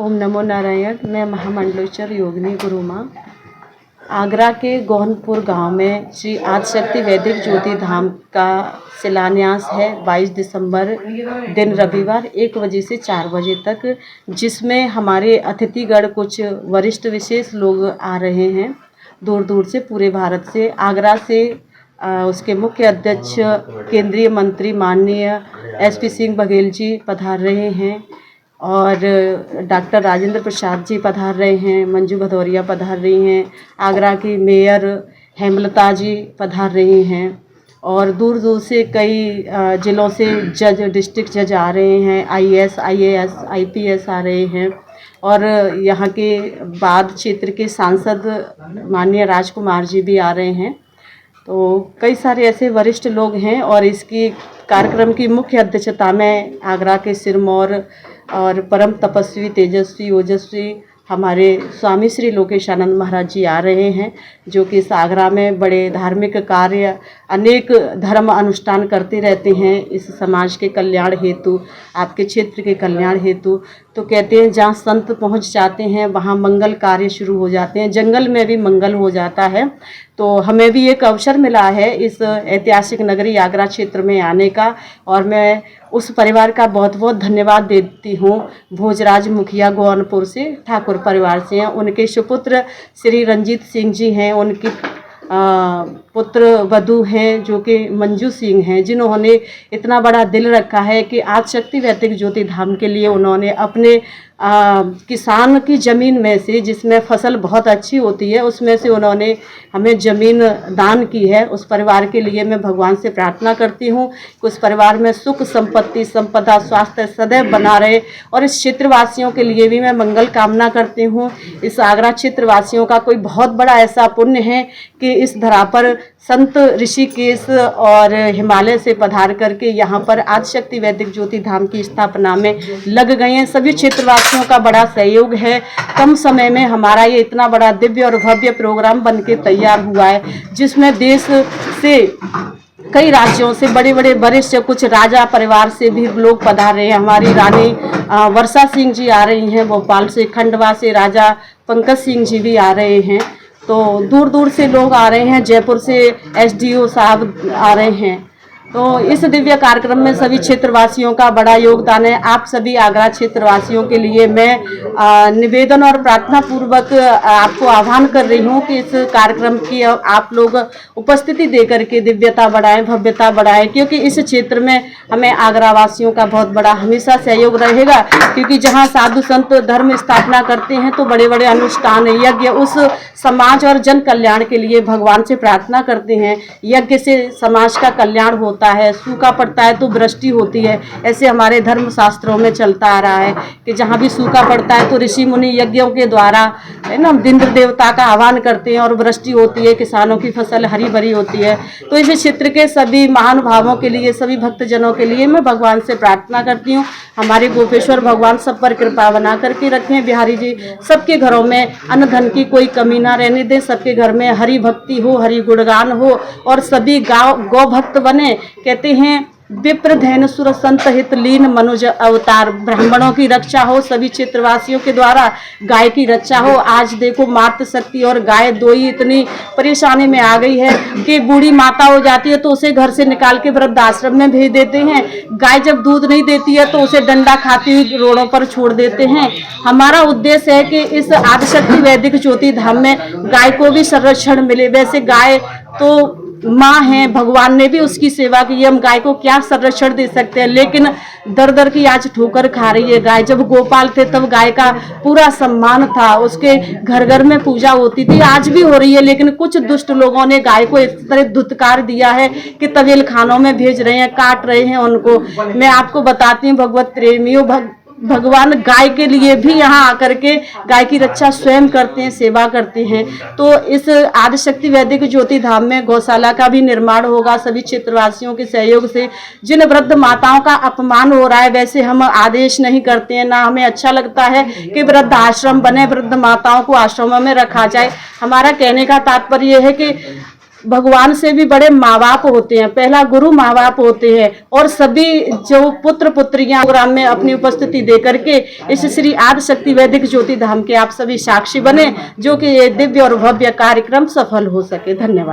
ओम नमो नारायण। मैं महामंडलेश्वर योगिनी गुरु माँ आगरा के गोहनपुर गांव में श्री आदिशक्ति वैदिक ज्योति धाम का शिलान्यास है 22 दिसंबर दिन रविवार 1 बजे से 4 बजे तक, जिसमें हमारे अतिथिगण कुछ वरिष्ठ विशेष लोग आ रहे हैं दूर दूर से, पूरे भारत से। आगरा से उसके मुख्य अध्यक्ष केंद्रीय मंत्री माननीय SP सिंह बघेल जी पधार रहे हैं और डॉक्टर राजेंद्र प्रसाद जी पधार रहे हैं, मंजू भदौरिया पधार रही हैं, आगरा की मेयर हेमलता जी पधार रही हैं और दूर दूर से कई ज़िलों से जज, डिस्ट्रिक्ट जज आ रहे हैं, IAS, IAS, IPS आ रहे हैं और यहाँ के बाद क्षेत्र के सांसद माननीय राजकुमार जी भी आ रहे हैं। तो कई सारे ऐसे वरिष्ठ लोग हैं और इसकी कार्यक्रम की मुख्य अध्यक्षता में आगरा के सिरमौर और परम तपस्वी तेजस्वी ओजस्वी हमारे स्वामी श्री लोकेशानंद महाराज जी आ रहे हैं, जो कि इस आगरा में बड़े धार्मिक कार्य, अनेक धर्म अनुष्ठान करते रहते हैं इस समाज के कल्याण हेतु, आपके क्षेत्र के कल्याण हेतु। तो कहते हैं जहाँ संत पहुँच जाते हैं वहाँ मंगल कार्य शुरू हो जाते हैं, जंगल में भी मंगल हो जाता है। तो हमें भी एक अवसर मिला है इस ऐतिहासिक नगरी आगरा क्षेत्र में आने का और मैं उस परिवार का बहुत बहुत धन्यवाद देती हूँ। भोजराज मुखिया गोहनपुर से ठाकुर परिवार से हैं, उनके सुपुत्र श्री रंजीत सिंह जी हैं, उनकी पुत्र वधू हैं जो कि मंजू सिंह हैं, जिन्होंने इतना बड़ा दिल रखा है कि आदिशक्ति वैदिक ज्योति धाम के लिए उन्होंने अपने किसान की ज़मीन में से, जिसमें फसल बहुत अच्छी होती है, उसमें से उन्होंने हमें ज़मीन दान की है। उस परिवार के लिए मैं भगवान से प्रार्थना करती हूँ कि उस परिवार में सुख संपत्ति संपदा स्वास्थ्य सदैव बना रहे और इस क्षेत्रवासियों के लिए भी मैं मंगल कामना करती हूँ। इस आगरा क्षेत्रवासियों का कोई बहुत बड़ा ऐसा पुण्य है कि इस धरा पर संत ऋषिकेश और हिमालय से पधार करके यहाँ पर आदिशक्ति वैदिक ज्योति धाम की स्थापना में लग गए हैं। सभी क्षेत्रवासियों का बड़ा सहयोग है। कम समय में हमारा ये इतना बड़ा दिव्य और भव्य प्रोग्राम बनके तैयार हुआ है, जिसमें देश से कई राज्यों से बड़े बड़े वरिष्ठ, कुछ राजा परिवार से भी लोग पधार रहे हैं। हमारी रानी वर्षा सिंह जी आ रही हैं भोपाल से, खंडवा से राजा पंकज सिंह जी भी आ रहे हैं। तो दूर दूर से लोग आ रहे हैं, जयपुर से SDO साहब आ रहे हैं। तो इस दिव्य कार्यक्रम में सभी क्षेत्रवासियों का बड़ा योगदान है। आप सभी आगरा क्षेत्रवासियों के लिए मैं निवेदन और प्रार्थना पूर्वक आपको आह्वान कर रही हूँ कि इस कार्यक्रम की आप लोग उपस्थिति देकर के दिव्यता बढ़ाएं, भव्यता बढ़ाएं, क्योंकि इस क्षेत्र में हमें आगरा वासियों का बहुत बड़ा हमेशा सहयोग रहेगा। क्योंकि जहाँ साधु संत धर्म स्थापना करते हैं तो बड़े बड़े अनुष्ठान यज्ञ उस समाज और जन कल्याण के लिए भगवान से प्रार्थना करते हैं। यज्ञ से समाज का कल्याण होता है, सूखा पड़ता है तो वृष्टि होती है, ऐसे हमारे धर्म शास्त्रों में चलता आ रहा है कि जहाँ भी सूखा पड़ता है तो ऋषि मुनि यज्ञों के द्वारा है ना इंद्र देवता का आह्वान करते हैं और वृष्टि होती है, किसानों की फसल हरी भरी होती है। तो इस क्षेत्र के सभी महानुभावों के लिए, सभी भक्तजनों के लिए मैं भगवान से प्रार्थना करती हूँ, हमारे गोपेश्वर भगवान सब पर कृपा बना करके रखें। बिहारी जी सबके घरों में अन्न धन की कोई कमी ना रहने दें, सबके घर में हरि भक्ति हो, हरि गुणगान हो और सभी गौ भक्त बने। कहते हैं विप्र धैन सुर संत हित लीन मनुज अवतार, ब्राह्मणों की रक्षा हो, सभी क्षेत्रवासियों के द्वारा गाय की रक्षा हो। आज देखो मातृ शक्ति और गाय दो ही इतनी परेशानी में आ गई है कि बूढ़ी माता हो जाती है तो उसे घर से निकाल के वृद्धाश्रम में भेज देते हैं। गाय जब दूध नहीं देती है तो उसे डंडा खाती हुई रोडों पर छोड़ देते हैं। हमारा उद्देश्य है कि इस आदिशक्ति वैदिक ज्योति धाम में गाय को भी संरक्षण मिले। वैसे गाय तो माँ है, भगवान ने भी उसकी सेवा की, हम गाय को क्या संरक्षण दे सकते हैं, लेकिन दर दर की आज ठोकर खा रही है गाय। जब गोपाल थे तब गाय का पूरा सम्मान था, उसके घर घर में पूजा होती थी, आज भी हो रही है। लेकिन कुछ दुष्ट लोगों ने गाय को इस तरह धुतकार दिया है कि तवेल खानों में भेज रहे हैं, काट रहे हैं उनको। मैं आपको बताती हूँ भगवत प्रेमियों, भगवान गाय के लिए भी यहाँ आकर के गाय की रक्षा स्वयं करते हैं, सेवा करते हैं। तो इस आदिशक्ति वैदिक ज्योति धाम में गौशाला का भी निर्माण होगा सभी क्षेत्रवासियों के सहयोग से। जिन वृद्ध माताओं का अपमान हो रहा है, वैसे हम आदेश नहीं करते हैं, ना हमें अच्छा लगता है कि वृद्ध आश्रम बने, वृद्ध माताओं को आश्रमों में रखा जाए। हमारा कहने का तात्पर्य यह है कि भगवान से भी बड़े माँ बाप होते हैं, पहला गुरु माँ बाप होते हैं। और सभी जो पुत्र पुत्रियां प्रोग्राम में अपनी उपस्थिति दे करके इस श्री आदिशक्ति वैदिक ज्योति धाम के आप सभी साक्षी बने, जो कि ये दिव्य और भव्य कार्यक्रम सफल हो सके। धन्यवाद।